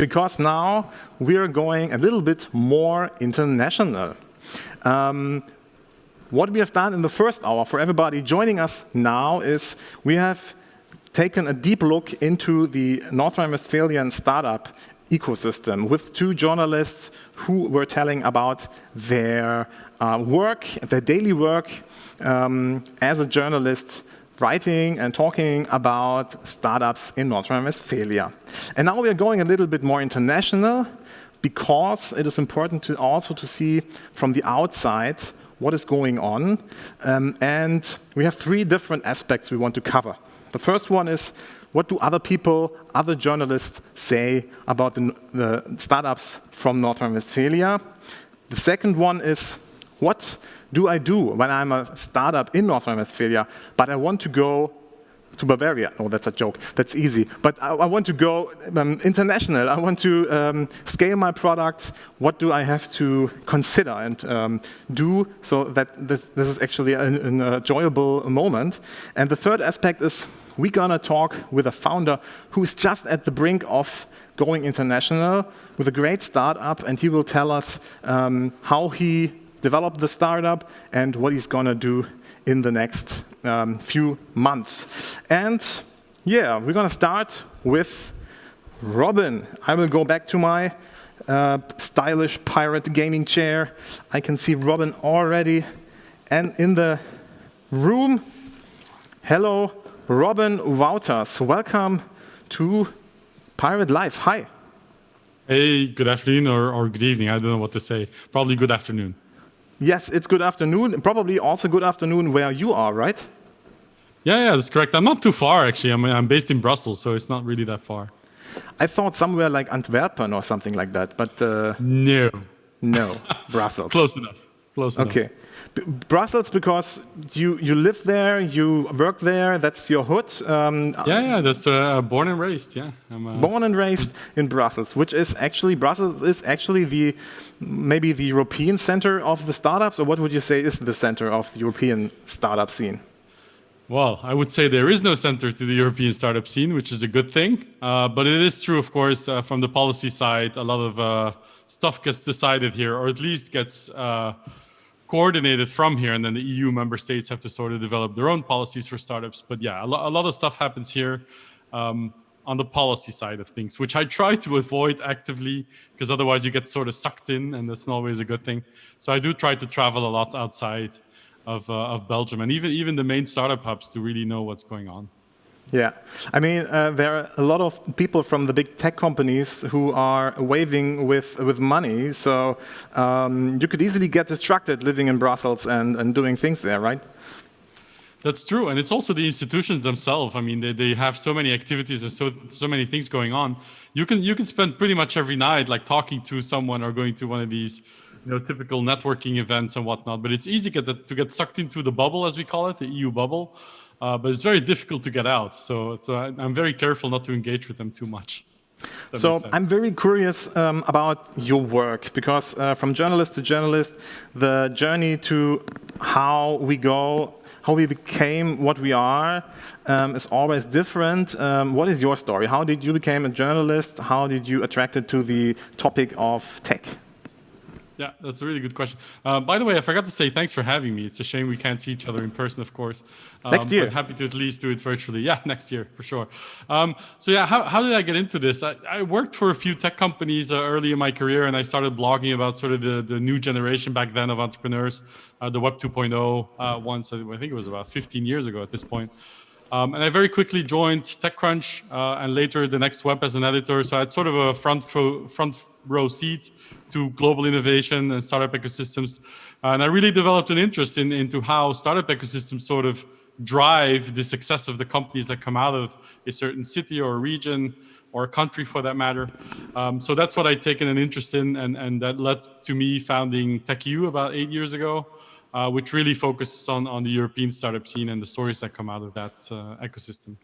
because now we're going a little bit more international. What we have done in the first hour for everybody joining us now is we have taken a deep look into the North Rhine-Westphalian startup ecosystem with two journalists who were telling about their work, their daily work as a journalist, writing and talking about startups in North Rhine-Westphalia. And now we are going a little bit more international because it is important to also to see from the outside what is going on. And we have three different aspects we want to cover. The first one is, what do other people, other journalists say about the startups from North Rhine-Westphalia? The second one is, what do I do when I'm a startup in North Rhine-Westphalia, but I want to go to Bavaria? Oh, that's a joke. That's easy. But I want to go international. I want to scale my product. What do I have to consider and do so that this is actually an enjoyable moment? And the third aspect is, we're going to talk with a founder who is just at the brink of going international with a great startup, and he will tell us how he developed the startup and what he's going to do in the next few months. And yeah, we're going to start with Robin. I will go back to my stylish pirate gaming chair. I can see Robin already and in the room. Hello, Robin Wouters. Welcome to Pirate Life. Hi. Hey, good afternoon or good evening. I don't know what to say. Probably good afternoon. Yes, it's good afternoon. Probably also good afternoon where you are, right? Yeah, that's correct. I'm not too far, actually. I'm based in Brussels, so it's not really that far. I thought somewhere like Antwerpen or something like that, but... No, Brussels. Close enough. Okay. Brussels, because you live there, you work there, that's your hood? That's born and raised, yeah. Born and raised in Brussels, Brussels is actually maybe the European center of the startups, or what would you say is the center of the European startup scene? Well, I would say there is no center to the European startup scene, which is a good thing. But it is true, of course, from the policy side, a lot of stuff gets decided here, or at least gets coordinated from here, and then the EU member states have to sort of develop their own policies for startups. But yeah, a lot of stuff happens here on the policy side of things, which I try to avoid actively, because otherwise you get sort of sucked in, and that's not always a good thing. So I do try to travel a lot outside of Belgium, and even the main startup hubs, to really know what's going on. Yeah, I mean, there are a lot of people from the big tech companies who are waving with money, so you could easily get distracted living in Brussels and doing things there, right? That's true, and it's also the institutions themselves. I mean, they have so many activities and so many things going on. You can spend pretty much every night like talking to someone or going to one of these typical networking events and whatnot. But it's easy to get sucked into the bubble, as we call it, the EU bubble. But it's very difficult to get out. So I'm very careful not to engage with them too much. So I'm very curious about your work, because from journalist to journalist, the journey to how we became what we are is always different. What is your story? How did you become a journalist? How did you attracted to the topic of tech? Yeah, that's a really good question. By the way, I forgot to say thanks for having me. It's a shame we can't see each other in person, of course. Next year. But happy to at least do it virtually. Yeah, next year, for sure. So yeah, how did I get into this? I worked for a few tech companies early in my career, and I started blogging about sort of the new generation back then of entrepreneurs, the Web 2.0 once, I think it was about 15 years ago at this point. And I very quickly joined TechCrunch and later the Next Web as an editor. So I had sort of a front row seat to global innovation and startup ecosystems. And I really developed an interest into how startup ecosystems sort of drive the success of the companies that come out of a certain city or a region or a country for that matter. So that's what I'd taken an interest in, and that led to me founding TechEU about 8 years ago, which really focuses on the European startup scene and the stories that come out of that ecosystem,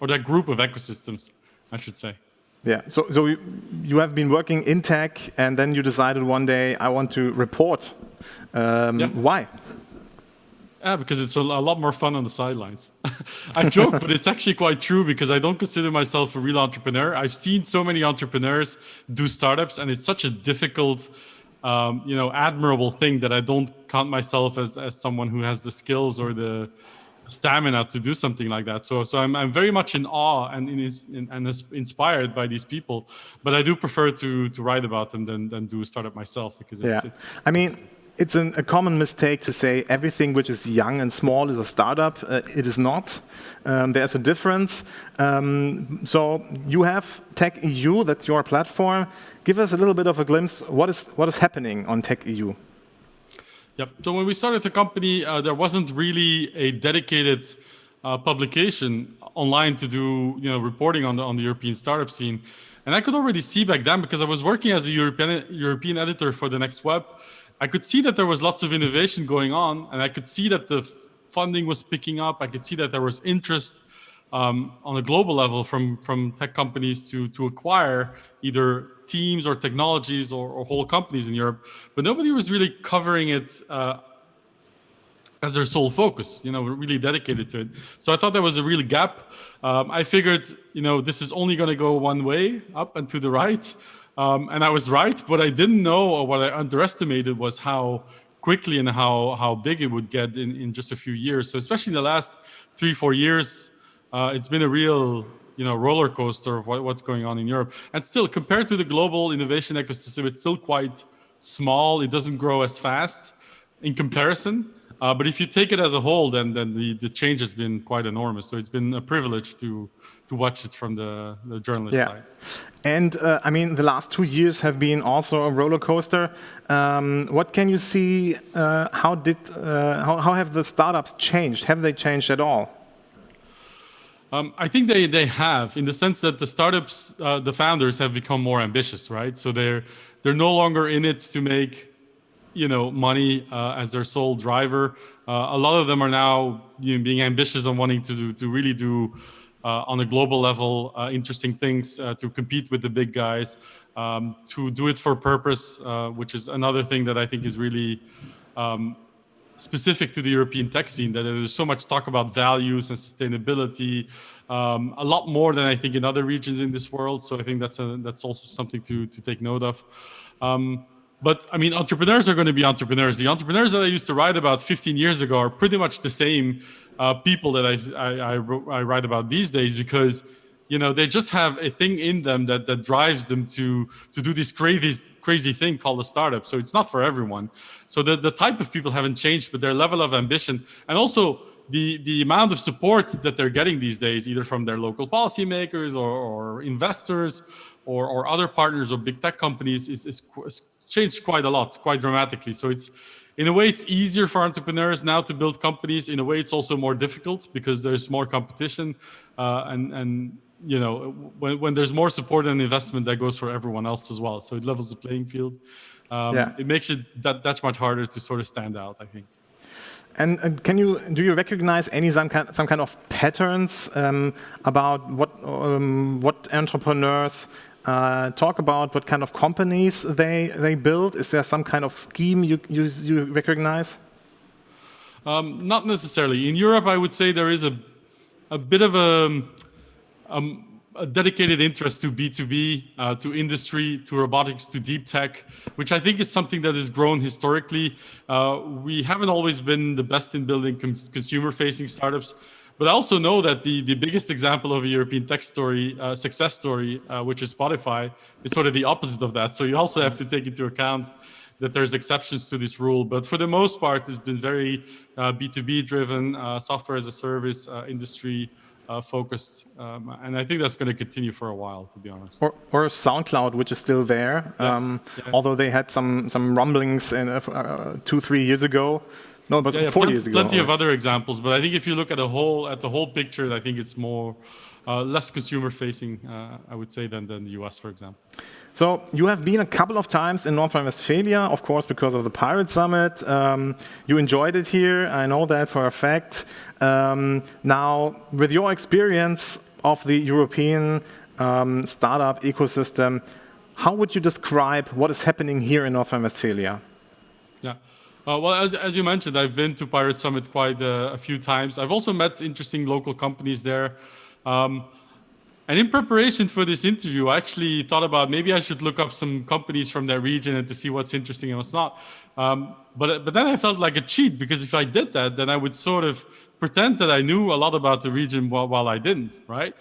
or that group of ecosystems, I should say. Yeah, so you have been working in tech, and then you decided one day, I want to report. Why? Yeah, because it's a lot more fun on the sidelines. I joke, but it's actually quite true because I don't consider myself a real entrepreneur. I've seen so many entrepreneurs do startups, and it's such a difficult, admirable thing that I don't count myself as someone who has the skills or the stamina to do something like that. So I'm very much in awe and inspired by these people, but I do prefer to write about them than do a startup myself because it's I mean, it's a common mistake to say everything which is young and small is a startup. It is not. There's a difference. So you have Tech EU, that's your platform. Give us a little bit of a glimpse. What is happening on Tech EU? Yep. So when we started the company, there wasn't really a dedicated publication online to do reporting on the European startup scene. And I could already see back then, because I was working as a European editor for the Next Web, I could see that there was lots of innovation going on, and I could see that the funding was picking up. I could see that there was interest on a global level from tech companies to acquire either teams or technologies or whole companies in Europe, but nobody was really covering it as their sole focus, really dedicated to it. So I thought there was a real gap. I figured, this is only going to go one way, up and to the right. And I was right. What I didn't know, or what I underestimated, was how quickly and how big it would get in just a few years. So especially in the last 3-4 years, it's been a real roller coaster of what's going on in Europe. And still, compared to the global innovation ecosystem, it's still quite small. It doesn't grow as fast in comparison. But if you take it as a whole, then the change has been quite enormous. So it's been a privilege to watch it from the journalist side. And I mean, the last 2 years have been also a roller coaster. What can you see? How have the startups changed? Have they changed at all? I think they have, in the sense that the startups, the founders have become more ambitious, right? So they're no longer in it to make money as their sole driver. A lot of them are now being ambitious and wanting to really do on a global level interesting things, to compete with the big guys, to do it for purpose, which is another thing that I think is really specific to the European tech scene, that there's so much talk about values and sustainability, a lot more than I think in other regions in this world. So I think that's also something to take note of. But I mean, entrepreneurs are going to be entrepreneurs. The entrepreneurs that I used to write about 15 years ago are pretty much the same people that I write about these days, because they just have a thing in them that drives them to do this crazy thing called a startup. So it's not for everyone. So the type of people haven't changed, but their level of ambition, and also the amount of support that they're getting these days, either from their local policymakers or investors or other partners or big tech companies, is changed quite a lot, quite dramatically. So in a way, it's easier for entrepreneurs now to build companies. In a way, it's also more difficult because there's more competition, and when there's more support and investment, that goes for everyone else as well. So it levels the playing field. It makes it that's much harder to sort of stand out, I think. And do you recognize some kind of patterns about what entrepreneurs talk about, what kind of companies they build? Is there some kind of scheme you recognize? Not necessarily. In Europe, I would say there is a bit of a dedicated interest to B2B, to industry, to robotics, to deep tech, which I think is something that has grown historically. We haven't always been the best in building consumer-facing startups. But I also know that the biggest example of a European tech story, success story, which is Spotify, is sort of the opposite of that. So you also have to take into account that there's exceptions to this rule. But for the most part, it's been very B2B driven, software as a service, industry focused. And I think that's going to continue for a while, to be honest. Or SoundCloud, which is still there, although they had some rumblings 2-3 years ago. No, but 4 years ago. Plenty of other examples, but I think if you look at the whole picture, I think it's more less consumer-facing, I would say, than the US, for example. So you have been a couple of times in North Rhine-Westphalia, of course, because of the Pirate Summit. You enjoyed it here. I know that for a fact. Now, with your experience of the European startup ecosystem, how would you describe what is happening here in North Rhine-Westphalia? Yeah. Well, as you mentioned, I've been to Pirate Summit quite a few times. I've also met interesting local companies there. And in preparation for this interview, I actually thought about maybe I should look up some companies from that region and to see what's interesting and what's not. But then I felt like a cheat, because if I did that, then I would sort of pretend that I knew a lot about the region while I didn't, right?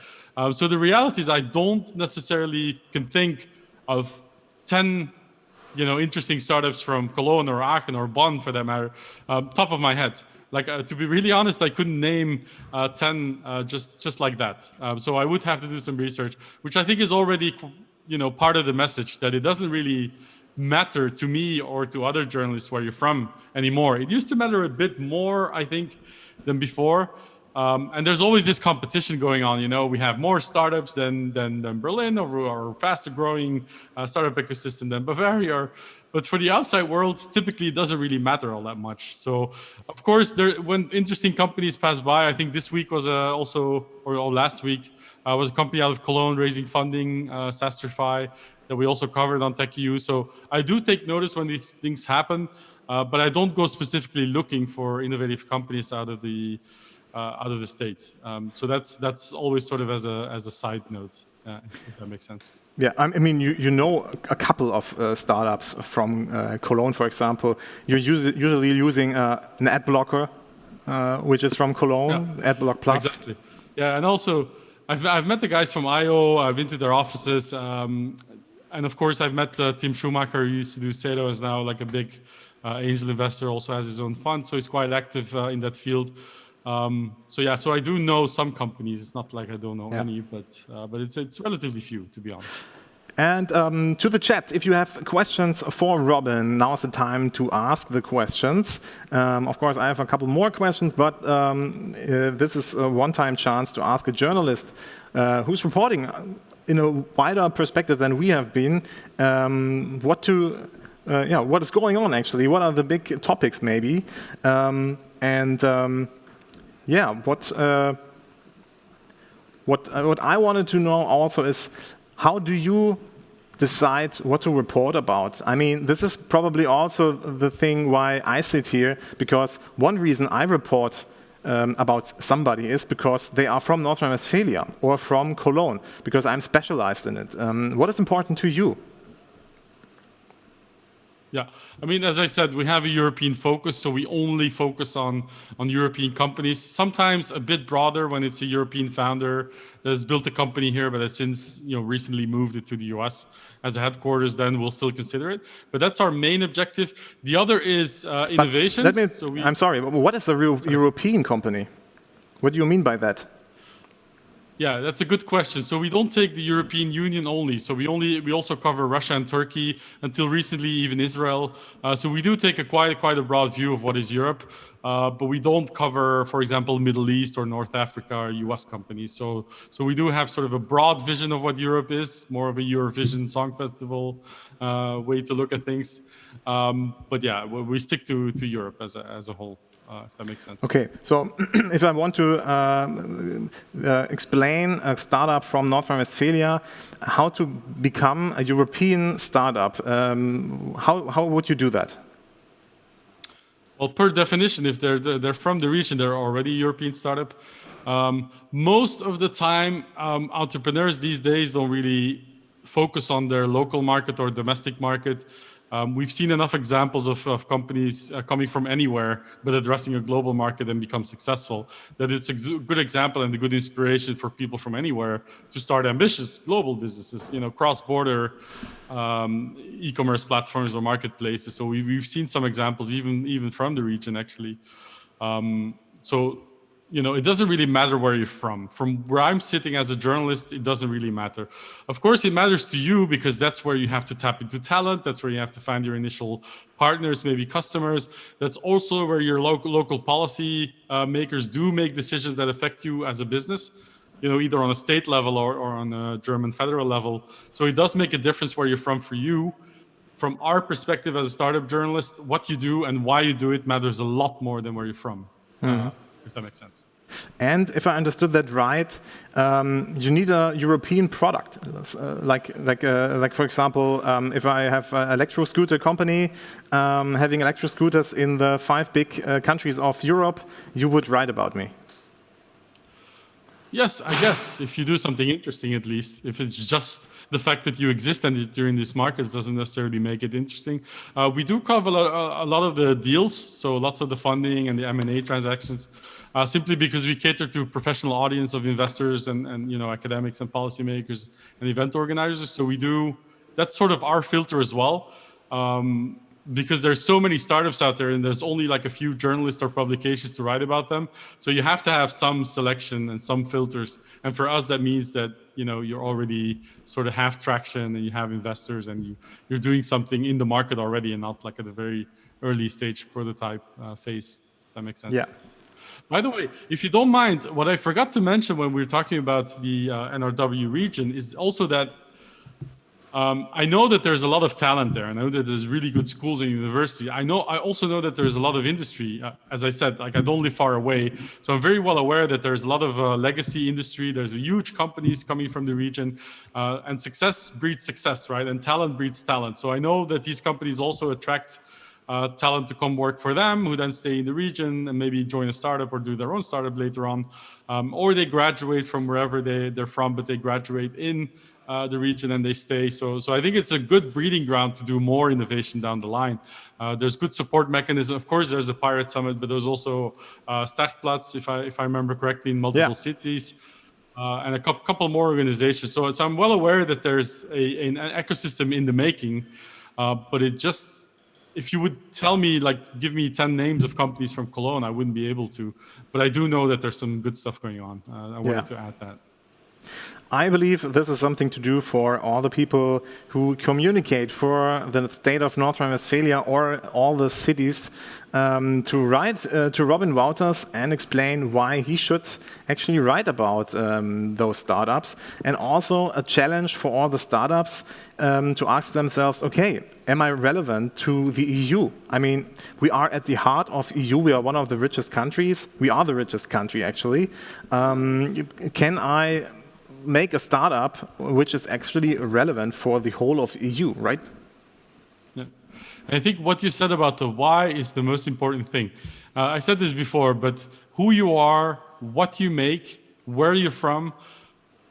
So the reality is I don't necessarily can think of 10 interesting startups from Cologne or Aachen or Bonn, for that matter, top of my head. Like, to be really honest, I couldn't name 10 just like that. So I would have to do some research, which I think is already, part of the message, that it doesn't really matter to me or to other journalists where you're from anymore. It used to matter a bit more, I think, than before. And there's always this competition going on. We have more startups than Berlin, or faster growing startup ecosystem than Bavaria. But for the outside world, typically it doesn't really matter all that much. So, of course, when interesting companies pass by, I think this week was or last week, was a company out of Cologne raising funding, Sastrify, that we also covered on TechEU. So I do take notice when these things happen, but I don't go specifically looking for innovative companies out of the States. So that's always sort of as a side note, if that makes sense. Yeah, I mean, you know a couple of startups from Cologne, for example. You're usually using an ad blocker, which is from Cologne, AdBlock Plus. Exactly. Yeah, and also I've met the guys from IO. I've been to their offices, and of course I've met Tim Schumacher, who used to do Sedo, is now like a big angel investor. Also has his own fund, so he's quite active in that field. So I do know some companies. It's not like I don't know any, but it's relatively few, to be honest. And to the chat, if you have questions for Robin, now's the time to ask the questions. Of course, I have a couple more questions, but this is a one-time chance to ask a journalist who's reporting in a wider perspective than we have been, what is going on actually? What are the big topics maybe? What I wanted to know also is, how do you decide what to report about? I mean, this is probably also the thing why I sit here, because one reason I report about somebody is because they are from North Rhine-Westphalia or from Cologne, because I'm specialized in it. What is important to you? Yeah, I mean, as I said, we have a European focus, so we only focus on European companies. Sometimes a bit broader when it's a European founder that has built a company here, but has since recently moved it to the US as a headquarters. Then we'll still consider it. But that's our main objective. The other is innovation. I'm sorry, what is a real European company? What do you mean by that? Yeah, that's a good question. So we don't take the European Union only. So we also cover Russia and Turkey, until recently even Israel. So we do take quite a broad view of what is Europe, but we don't cover, for example, Middle East or North Africa or US companies. So we do have sort of a broad vision of what Europe is, more of a Eurovision Song Festival way to look at things. But yeah, we stick to Europe as a whole. If that makes sense. Okay, so if I want to explain a startup from North Rhine-Westphalia, how to become a European startup, how would you do that? Well, per definition, if they're from the region, they're already a European startup. Most of the time, entrepreneurs these days don't really focus on their local market or domestic market. We've seen enough examples of companies coming from anywhere but addressing a global market and become successful, that it's a good example and a good inspiration for people from anywhere to start ambitious global businesses, cross-border e-commerce platforms or marketplaces. So we've seen some examples even from the region, actually. It doesn't really matter where you're from. From where I'm sitting as a journalist, it doesn't really matter. Of course, it matters to you, because that's where you have to tap into talent. That's where you have to find your initial partners, maybe customers. That's also where your local policy makers do make decisions that affect you as a business, either on a state level or on a German federal level. So it does make a difference where you're from for you. From our perspective as a startup journalist, what you do and why you do it matters a lot more than where you're from. If that makes sense. And if I understood that right, you need a European product. Like for example, if I have an electro scooter company having electro scooters in the 5 big countries of Europe, you would write about me. Yes, I guess if you do something interesting, at least. If it's just the fact that you exist and that you're in these markets doesn't necessarily make it interesting. We do cover a lot of the deals, so lots of the funding and the M&A transactions, simply because we cater to professional audience of investors and academics and policymakers and event organizers. So we do, that's sort of our filter as well. Because there's so many startups out there and there's only like a few journalists or publications to write about them. So you have to have some selection and some filters. And for us, that means that, you're already sort of have traction and you have investors and you're doing something in the market already and not like at a very early stage prototype phase, if that makes sense. Yeah. By the way, if you don't mind, what I forgot to mention when we were talking about the NRW region is also that I know that there's a lot of talent there. I know that there's really good schools and universities. I also know that there's a lot of industry. As I said, like I don't live far away. So I'm very well aware that there's a lot of legacy industry. There's a huge companies coming from the region. And success breeds success, right? And talent breeds talent. So I know that these companies also attract talent to come work for them, who then stay in the region and maybe join a startup or do their own startup later on. Or they graduate from wherever they're from, but they graduate in the region and they stay. So I think it's a good breeding ground to do more innovation down the line. There's good support mechanism. Of course, there's the Pirate Summit, but there's also Startplatz, if I remember correctly, in multiple cities, and a couple more organizations. So I'm well aware that there's an ecosystem in the making, but it just, if you would tell me, like, give me 10 names of companies from Cologne, I wouldn't be able to. But I do know that there's some good stuff going on. I wanted to add that. I believe this is something to do for all the people who communicate for the state of North Rhine-Westphalia or all the cities to write to Robin Wouters and explain why he should actually write about those startups, and also a challenge for all the startups to ask themselves, okay, am I relevant to the EU? I mean, we are at the heart of EU. We are one of the richest countries. We are the richest country, actually. Can I make a startup which is actually relevant for the whole of EU, right? Yeah. I think what you said about the why is the most important thing. I said this before, but who you are, what you make, where you're from,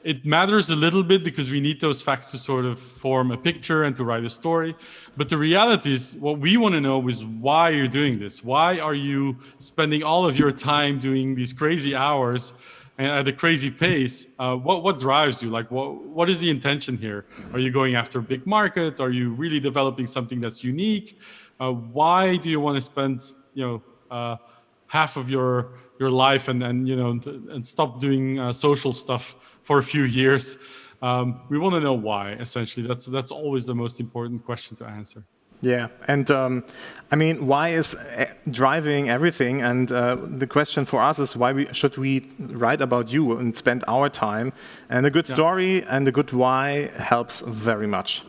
it matters a little bit because we need those facts to sort of form a picture and to write a story. But the reality is, what we want to know is why you're doing this. Why are you spending all of your time doing these crazy hours and at a crazy pace? What drives you? Like, what is the intention here? Are you going after a big market? Are you really developing something that's unique? Why do you want to spend, half of your life and stop doing social stuff for a few years? We want to know why. Essentially, that's always the most important question to answer. Yeah, and I mean, why is driving everything? And the question for us is, why should we write about you and spend our time? And a good story and a good why helps very much.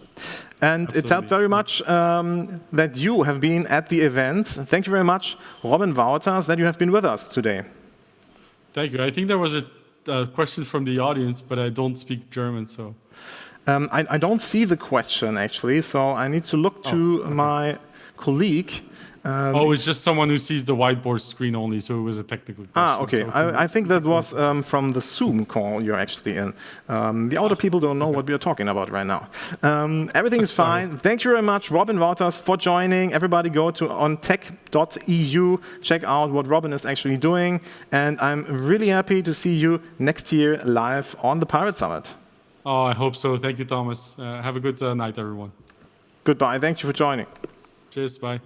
And Absolutely. It helped very much that you have been at the event. Thank you very much, Robin Wouters, that you have been with us today. Thank you. I think there was a question from the audience, but I don't speak German, so... I don't see the question, actually, so I need to look to my colleague. It's just someone who sees the whiteboard screen only, so it was a technical question. Okay. So I think that was from the Zoom call you're actually in. The other people don't know what we are talking about right now. Everything is fine. Thank you very much, Robin Wouters, for joining. Everybody go to ontech.eu, check out what Robin is actually doing, and I'm really happy to see you next year live on the Pirate Summit. Oh, I hope so. Thank you, Thomas. Have a good night, everyone. Goodbye. Thank you for joining. Cheers. Bye.